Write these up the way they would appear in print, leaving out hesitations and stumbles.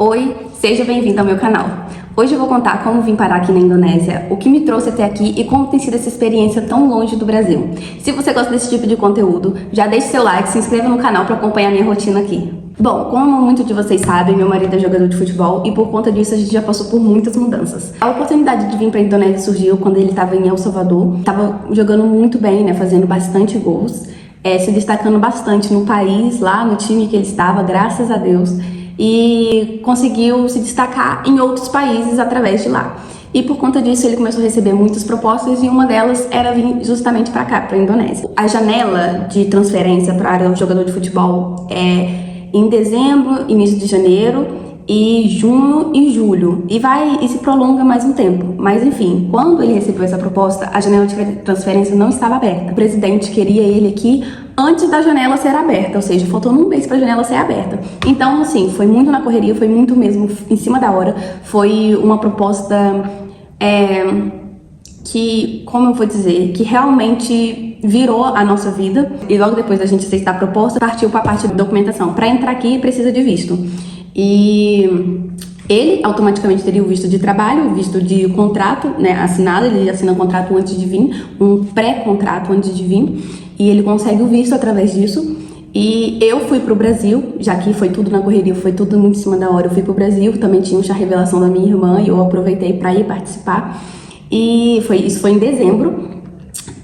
Oi, seja bem-vindo ao meu canal. Hoje eu vou contar como vim parar aqui na Indonésia, o que me trouxe até aqui e como tem sido essa experiência tão longe do Brasil. Se você gosta desse tipo de conteúdo, já deixe seu like, se inscreva no canal para acompanhar minha rotina aqui. Bom, como muitos de vocês sabem, meu marido é jogador de futebol e por conta disso a gente já passou por muitas mudanças. A oportunidade de vir para a Indonésia surgiu quando ele estava em El Salvador, estava jogando muito bem, né, fazendo bastante gols, se destacando bastante no país, lá no time que ele estava, graças a Deus. E conseguiu se destacar em outros países através de lá. E por conta disso ele começou a receber muitas propostas e uma delas era vir justamente para cá, para a Indonésia. A janela de transferência para a área do jogador de futebol é em dezembro, início de janeiro, e junho e julho. E se prolonga mais um tempo. Mas enfim, quando ele recebeu essa proposta, a janela de transferência não estava aberta. O presidente queria ele aqui antes da janela ser aberta, ou seja, faltou um mês para a janela ser aberta. Então, assim, foi muito na correria, foi muito mesmo em cima da hora. Foi uma proposta que, como eu vou dizer, que realmente virou a nossa vida. E logo depois da gente aceitar a proposta, partiu para a parte de documentação. Para entrar aqui, precisa de visto. E ele automaticamente teria o visto de trabalho, o visto de contrato, né, assinado. Ele assina um contrato antes de vir, um pré-contrato antes de vir, e ele consegue o visto através disso. E eu fui pro Brasil, já que foi tudo na correria, foi tudo muito em cima da hora. Eu fui pro Brasil, também tinha um chá revelação da minha irmã e eu aproveitei para ir participar. E isso foi em dezembro.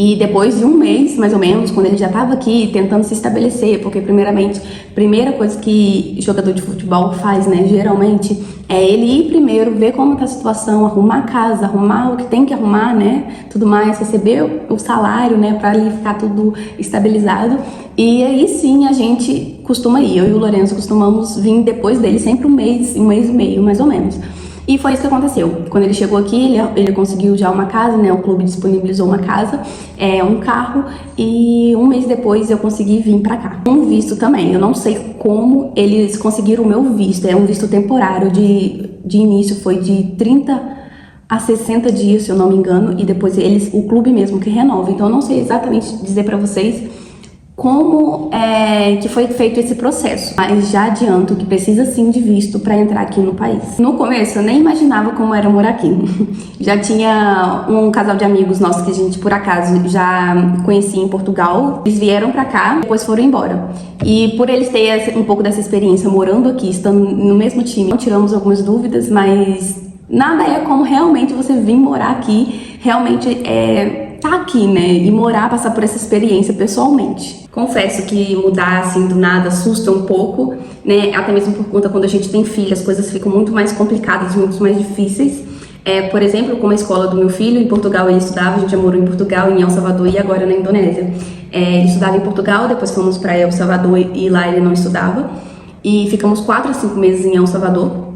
E depois de um mês, mais ou menos, quando ele já estava aqui tentando se estabelecer, porque primeira coisa que jogador de futebol faz, né, geralmente, é ele ir primeiro, ver como tá a situação, arrumar a casa, arrumar o que tem que arrumar, né, tudo mais, receber o salário, né, para ali ficar tudo estabilizado. E aí sim a gente costuma ir, eu e o Lorenzo costumamos vir depois dele, sempre um mês e meio, mais ou menos. E foi isso que aconteceu. Quando ele chegou aqui, ele conseguiu já uma casa, né? O clube disponibilizou uma casa, um carro, e um mês depois eu consegui vir pra cá. Um visto também. Eu não sei como eles conseguiram o meu visto. É um visto temporário, de início foi de 30 a 60 dias, se eu não me engano, e depois o clube mesmo que renova. Então eu não sei exatamente dizer pra vocês como que foi feito esse processo, mas já adianto que precisa sim de visto para entrar aqui no país. No começo eu nem imaginava como era morar aqui. Já tinha um casal de amigos nossos que a gente por acaso já conhecia em Portugal. Eles vieram para cá, depois foram embora. E por eles terem um pouco dessa experiência morando aqui, estando no mesmo time, tiramos algumas dúvidas, mas nada é como realmente você vir morar aqui, realmente tá aqui, né, e morar, passar por essa experiência pessoalmente. Confesso que mudar assim do nada assusta um pouco, né, até mesmo por conta quando a gente tem filho, as coisas ficam muito mais complicadas, muito mais difíceis. Por exemplo, como a escola do meu filho, em Portugal ele estudava, a gente já morou em Portugal, em El Salvador e agora na Indonésia. Ele estudava em Portugal, depois fomos para El Salvador e lá ele não estudava. E ficamos 4 a 5 meses em El Salvador.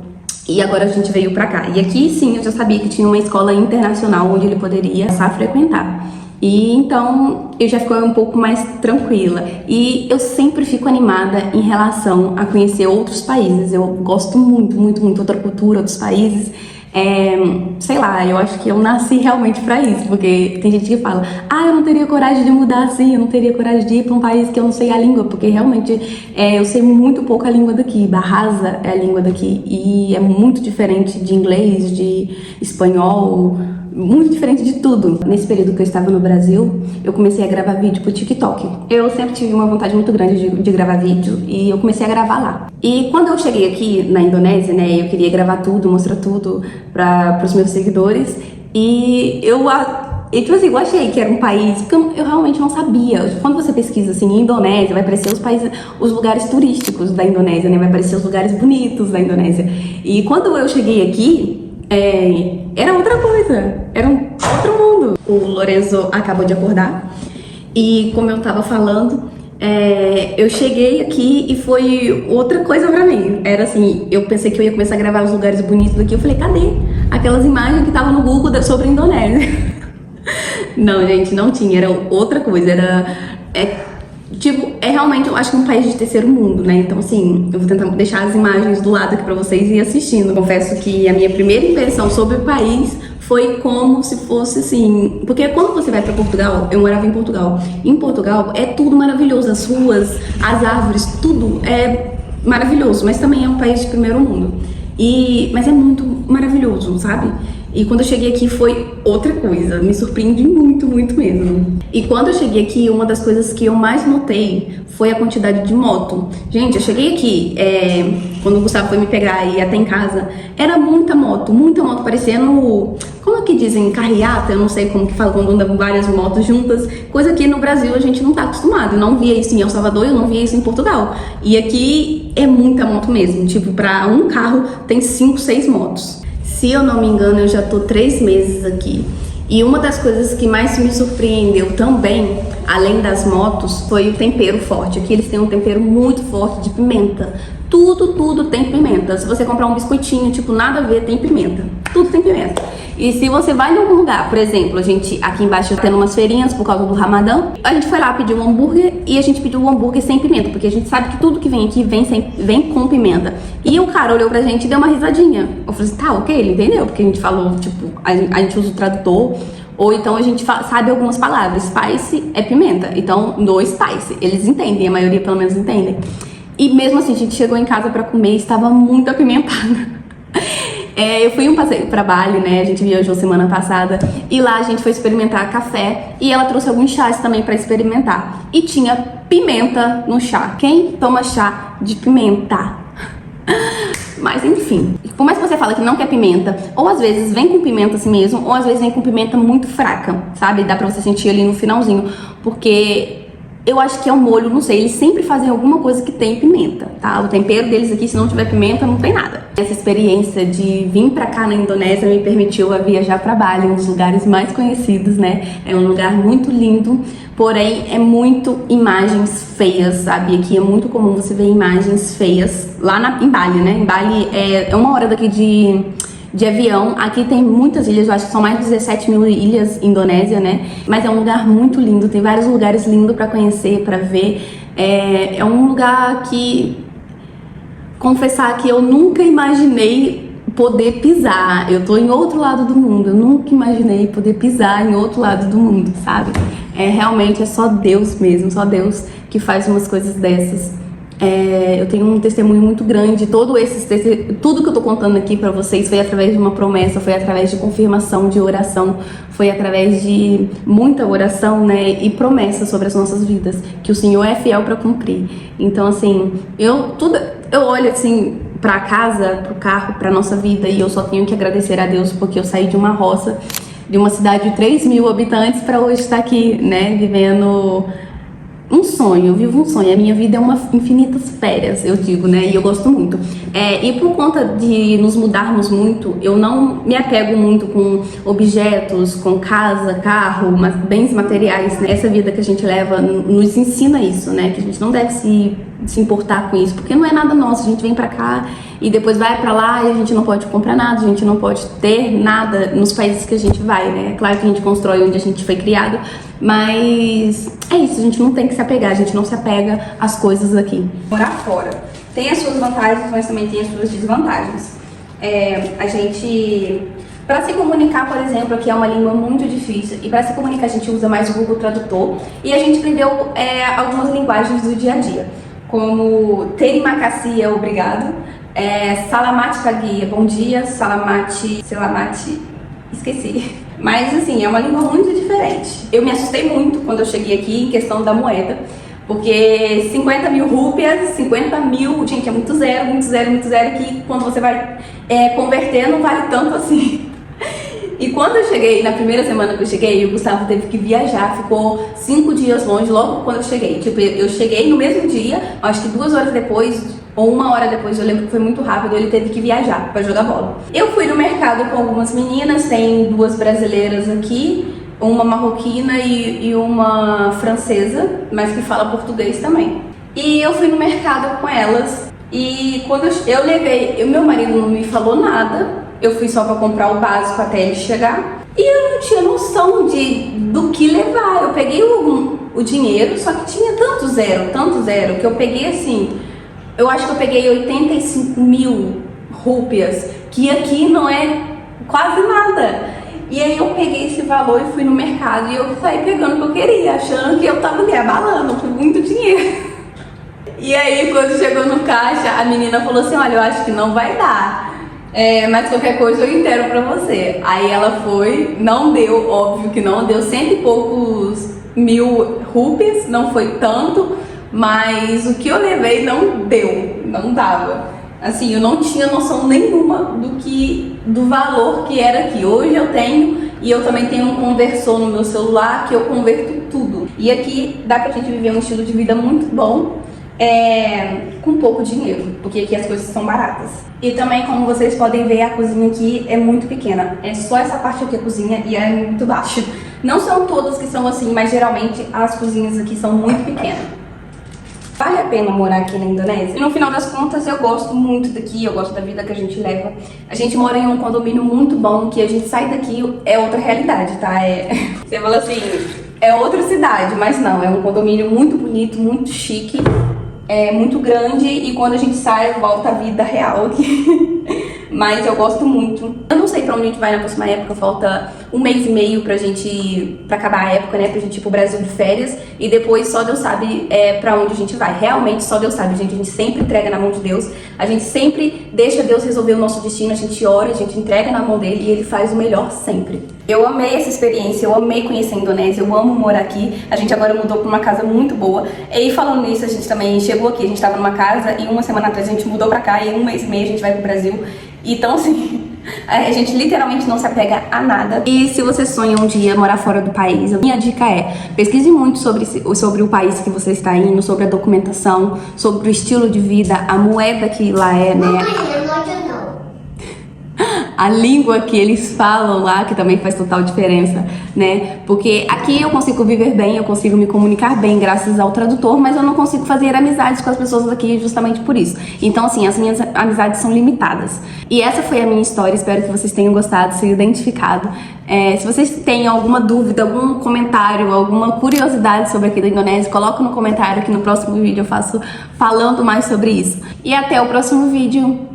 E agora a gente veio pra cá. E aqui sim eu já sabia que tinha uma escola internacional onde ele poderia passar a frequentar. E então eu já fiquei um pouco mais tranquila. E eu sempre fico animada em relação a conhecer outros países. Eu gosto muito, muito, muito de outra cultura, outros países. Sei lá, eu acho que eu nasci realmente pra isso, porque tem gente que fala, eu não teria coragem de mudar assim, eu não teria coragem de ir pra um país que eu não sei a língua, porque realmente eu sei muito pouco a língua daqui. Bahasa é a língua daqui e é muito diferente de inglês, de espanhol, muito diferente de tudo. Nesse período que eu estava no Brasil, eu comecei a gravar vídeo pro TikTok. Eu sempre tive uma vontade muito grande de gravar vídeo e eu comecei a gravar lá. E quando eu cheguei aqui na Indonésia, né, eu queria gravar tudo, mostrar tudo para os meus seguidores. E eu achei que era um país, porque eu realmente não sabia. Quando você pesquisa assim, Indonésia, vai aparecer os lugares turísticos da Indonésia, né, vai aparecer os lugares bonitos da Indonésia. E quando eu cheguei aqui, era outra coisa, era outro mundo. O Lorenzo acabou de acordar e, como eu tava falando, eu cheguei aqui e foi outra coisa pra mim. Era assim, eu pensei que eu ia começar a gravar os lugares bonitos daqui, eu falei, cadê aquelas imagens que tava no Google sobre a Indonésia? Não, gente, não tinha, era outra coisa, realmente, eu acho que é um país de terceiro mundo, né? Então, assim, eu vou tentar deixar as imagens do lado aqui pra vocês e ir assistindo. Confesso que a minha primeira impressão sobre o país foi como se fosse assim... Porque quando você vai pra Portugal, eu morava em Portugal. Em Portugal é tudo maravilhoso, as ruas, as árvores, tudo é maravilhoso, mas também é um país de primeiro mundo. Mas é muito maravilhoso, sabe? E quando eu cheguei aqui foi outra coisa, me surpreendi muito, muito mesmo. E quando eu cheguei aqui, uma das coisas que eu mais notei foi a quantidade de moto. Gente, eu cheguei aqui, quando o Gustavo foi me pegar e até em casa, era muita moto, parecendo, como é que dizem, carreata, eu não sei como que fala, quando andam várias motos juntas, coisa que no Brasil a gente não tá acostumado, eu não via isso em El Salvador, eu não via isso em Portugal. E aqui é muita moto mesmo, tipo, pra um carro tem 5, 6 motos. Se eu não me engano, eu já tô 3 meses aqui. E uma das coisas que mais me surpreendeu também, além das motos, foi o tempero forte. Aqui eles têm um tempero muito forte de pimenta. Tudo tem pimenta. Se você comprar um biscoitinho, tipo, nada a ver, tem pimenta. Tudo tem pimenta. E se você vai em algum lugar, por exemplo, a gente aqui embaixo tá tendo umas feirinhas por causa do Ramadã, a gente foi lá pedir um hambúrguer e a gente pediu um hambúrguer sem pimenta, porque a gente sabe que tudo que vem aqui vem com pimenta. E o cara olhou pra gente e deu uma risadinha. Eu falei assim, tá, ok, ele entendeu, porque a gente falou, tipo, a gente usa o tradutor, ou então a gente sabe algumas palavras. Spice é pimenta, então no spice, eles entendem, a maioria pelo menos entendem. E mesmo assim, a gente chegou em casa pra comer e estava muito apimentada. Eu fui um passeio pra Bali, né? A gente viajou semana passada e lá a gente foi experimentar café e ela trouxe alguns chás também pra experimentar. E tinha pimenta no chá. Quem toma chá de pimenta? Mas enfim, por mais que você fale que não quer pimenta, ou às vezes vem com pimenta assim mesmo, ou às vezes vem com pimenta muito fraca, sabe? Dá pra você sentir ali no finalzinho, porque eu acho que é um molho, não sei, eles sempre fazem alguma coisa que tem pimenta, tá? O tempero deles aqui, se não tiver pimenta, não tem nada. Essa experiência de vir pra cá na Indonésia me permitiu a viajar pra Bali, um dos lugares mais conhecidos, né? É um lugar muito lindo, porém é muito imagens feias, sabe? Aqui é muito comum você ver imagens feias lá em Bali, né? Em Bali é 1 hora daqui de avião. Aqui tem muitas ilhas, eu acho que são mais de 17 mil ilhas, Indonésia, né? Mas é um lugar muito lindo, tem vários lugares lindos pra conhecer, pra ver. É um lugar que, confessar que eu nunca imaginei poder pisar. Eu tô em outro lado do mundo, eu nunca imaginei poder pisar em outro lado do mundo, sabe? Realmente é só Deus mesmo, só Deus que faz umas coisas dessas. Eu tenho um testemunho muito grande. Tudo que eu tô contando aqui pra vocês foi através de uma promessa, foi através de confirmação, de oração, foi através de muita oração, né, e promessa sobre as nossas vidas, que o Senhor é fiel pra cumprir. Então, assim, eu olho assim pra casa, pro carro, pra nossa vida, e eu só tenho que agradecer a Deus, porque eu saí de uma roça, de uma cidade de 3 mil habitantes, pra hoje estar aqui, né, vivendo um sonho. Eu vivo um sonho. A minha vida é uma infinitas férias, eu digo, né? E eu gosto muito. E por conta de nos mudarmos muito, eu não me apego muito com objetos, com casa, carro, bens materiais, né? Essa vida que a gente leva nos ensina isso, né? Que a gente não deve se importar com isso, porque não é nada nosso. A gente vem pra cá e depois vai pra lá e a gente não pode comprar nada, a gente não pode ter nada nos países que a gente vai, né? É claro que a gente constrói onde a gente foi criado, mas é isso, a gente não tem que se apegar, a gente não se apega às coisas aqui. Morar fora tem as suas vantagens, mas também tem as suas desvantagens. A gente, para se comunicar, por exemplo, aqui é uma língua muito difícil, e para se comunicar a gente usa mais o Google Tradutor, e a gente aprendeu algumas linguagens do dia a dia, como terimakassi, obrigado, salamat pagi, bom dia, salamat, esqueci. Mas assim, é uma língua muito diferente. Eu me assustei muito quando eu cheguei aqui em questão da moeda, porque 50 mil rúpias, 50 mil, gente, é muito zero, que quando você vai converter não vale tanto assim. E quando eu cheguei, na primeira semana que eu cheguei, o Gustavo teve que viajar, ficou 5 dias longe logo quando eu cheguei. Tipo, eu cheguei no mesmo dia, acho que 2 horas depois, ou 1 hora depois, eu lembro que foi muito rápido, ele teve que viajar pra jogar bola. Eu fui no mercado com algumas meninas, tem 2 brasileiras aqui, uma marroquina e uma francesa, mas que fala português também. E eu fui no mercado com elas, e quando eu levei, meu marido não me falou nada, eu fui só pra comprar o básico até ele chegar, e eu não tinha noção do que levar. Eu peguei o dinheiro, só que tinha tanto zero, que eu peguei assim, eu acho que eu peguei 85 mil rúpias, que aqui não é quase nada. E aí eu peguei esse valor e fui no mercado e eu saí pegando o que eu queria, achando que eu tava me abalando com muito dinheiro. E aí quando chegou no caixa, a menina falou assim, olha, eu acho que não vai dar. Mas qualquer coisa eu intero pra você. Aí ela foi, não deu, óbvio que não, deu 100 e poucos mil rupias, não foi tanto, mas o que eu levei não deu, não dava. Assim, eu não tinha noção nenhuma do valor que era aqui. Hoje eu tenho, e eu também tenho um conversor no meu celular que eu converto tudo. E aqui dá pra gente viver um estilo de vida muito bom, com pouco dinheiro, porque aqui as coisas são baratas. E também, como vocês podem ver, a cozinha aqui é muito pequena. É só essa parte aqui a cozinha e é muito baixa. Não são todas que são assim, mas geralmente as cozinhas aqui são muito pequenas. Vale a pena morar aqui na Indonésia? E no final das contas, eu gosto muito daqui, eu gosto da vida que a gente leva. A gente mora em um condomínio muito bom, que a gente sai daqui, é outra realidade, tá? Você fala assim, é outra cidade, mas não, é um condomínio muito bonito, muito chique. É muito grande e quando a gente sai, volta a vida real aqui. Mas eu gosto muito. Eu não sei pra onde a gente vai na próxima época, falta 1 mês e meio pra acabar a época, né? Pra gente ir pro Brasil de férias. E depois só Deus sabe pra onde a gente vai. Realmente só Deus sabe, gente. A gente sempre entrega na mão de Deus. A gente sempre deixa Deus resolver o nosso destino. A gente ora, a gente entrega na mão dele e ele faz o melhor sempre. Eu amei essa experiência, eu amei conhecer a Indonésia, eu amo morar aqui. A gente agora mudou pra uma casa muito boa. E falando nisso, a gente também chegou aqui, a gente tava numa casa e uma semana atrás a gente mudou pra cá e em 1 mês e meio a gente vai pro Brasil. Então, assim, a gente literalmente não se apega a nada. E se você sonha um dia morar fora do país, a minha dica é: pesquise muito sobre o país que você está indo, sobre a documentação, sobre o estilo de vida, a moeda que lá é, né? A língua que eles falam lá, que também faz total diferença, né? Porque aqui eu consigo viver bem, eu consigo me comunicar bem graças ao tradutor, mas eu não consigo fazer amizades com as pessoas aqui justamente por isso. Então, assim, as minhas amizades são limitadas. E essa foi a minha história, espero que vocês tenham gostado, se identificado. Se vocês têm alguma dúvida, algum comentário, alguma curiosidade sobre aqui da Indonésia, coloca no comentário que no próximo vídeo eu faço falando mais sobre isso. E até o próximo vídeo!